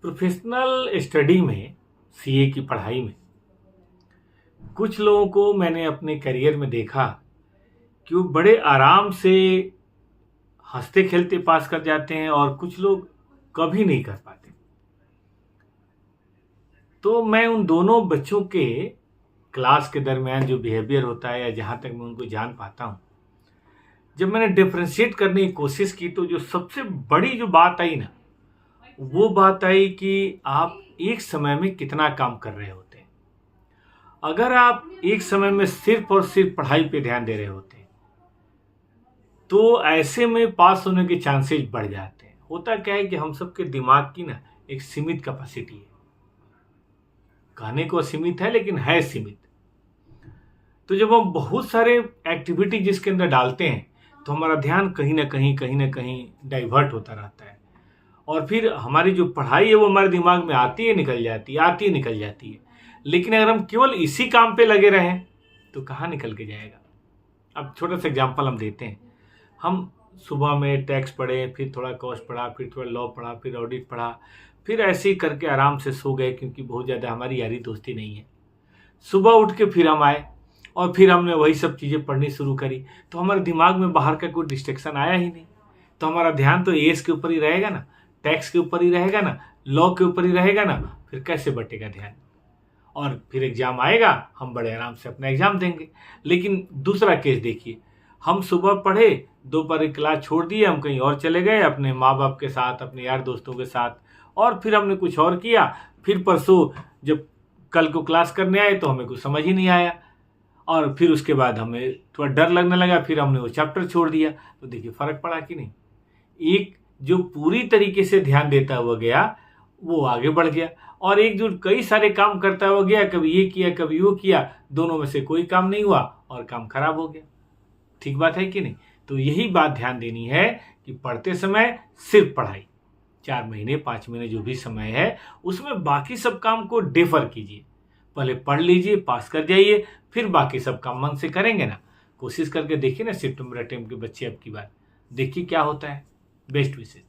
Professional study में, CA की पढ़ाई में, कुछ लोगों को मैंने अपने करियर में देखा कि वो बड़े आराम से हंसते खेलते पास कर जाते हैं और कुछ लोग कभी नहीं कर पाते। तो मैं उन दोनों बच्चों के क्लास के दरमियान जो बिहेवियर होता है या जहाँ तक मैं उनको जान पाता हूँ, जब मैंने डिफ्रेंशिएट करने की कोशिश की तो जो सबसे बड़ी जो बात आई ना, वो बात आई कि आप एक समय में कितना काम कर रहे होते हैं। अगर आप एक समय में सिर्फ और सिर्फ पढ़ाई पे ध्यान दे रहे होते हैं तो ऐसे में पास होने के चांसेस बढ़ जाते हैं। होता क्या है कि हम सबके दिमाग की ना एक सीमित कैपेसिटी है, कहने को सीमित है लेकिन है सीमित। तो जब हम बहुत सारे एक्टिविटी जिसके अंदर डालते हैं तो हमारा ध्यान कहीं ना कहीं डाइवर्ट होता रहता है और फिर हमारी जो पढ़ाई है वो हमारे दिमाग में आती है निकल जाती है। लेकिन अगर हम केवल इसी काम पे लगे रहें तो कहाँ निकल के जाएगा। अब छोटा सा एग्जांपल हम देते हैं। हम सुबह में टैक्स पढ़े, फिर थोड़ा कॉस्ट पढ़ा, फिर थोड़ा लॉ पढ़ा, फिर ऑडिट पढ़ा, फिर ऐसे ही करके आराम से सो गए क्योंकि बहुत ज़्यादा हमारी यारी दोस्ती नहीं है। सुबह उठ के फिर हम आए और फिर हमने वही सब चीज़ें पढ़नी शुरू करी तो हमारे दिमाग में बाहर का कोई डिस्ट्रैक्शन आया ही नहीं। तो हमारा ध्यान तो एएस के ऊपर ही रहेगा ना, टैक्स के ऊपर ही रहेगा ना, लॉ के ऊपर ही रहेगा ना, फिर कैसे बटेगा ध्यान। और फिर एग्जाम आएगा, हम बड़े आराम से अपना एग्जाम देंगे। लेकिन दूसरा केस देखिए, हम सुबह पढ़े, दोपहर क्लास छोड़ दिए, हम कहीं और चले गए अपने माँ बाप के साथ, अपने यार दोस्तों के साथ, और फिर हमने कुछ और किया। फिर परसों जब कल को क्लास करने आए तो हमें कुछ समझ ही नहीं आया और फिर उसके बाद हमें थोड़ा डर लगने लगा, फिर हमने वो चैप्टर छोड़ दिया। तो देखिए फ़र्क पड़ा कि नहीं। एक जो पूरी तरीके से ध्यान देता हुआ गया वो आगे बढ़ गया और एक जो कई सारे काम करता हुआ गया, कभी ये किया कभी वो किया, दोनों में से कोई काम नहीं हुआ और काम खराब हो गया। ठीक बात है कि नहीं। तो यही बात ध्यान देनी है कि पढ़ते समय सिर्फ पढ़ाई, 4 महीने 5 महीने जो भी समय है उसमें बाकी सब काम को डिफर कीजिए। पहले पढ़ लीजिए, पास कर जाइए, फिर बाकी सब काम मन से करेंगे ना। कोशिश करके देखिए ना सितंबर अटेम्प्ट के बच्चे अब की बार, देखिए क्या होता है। बेस्ट विशेष।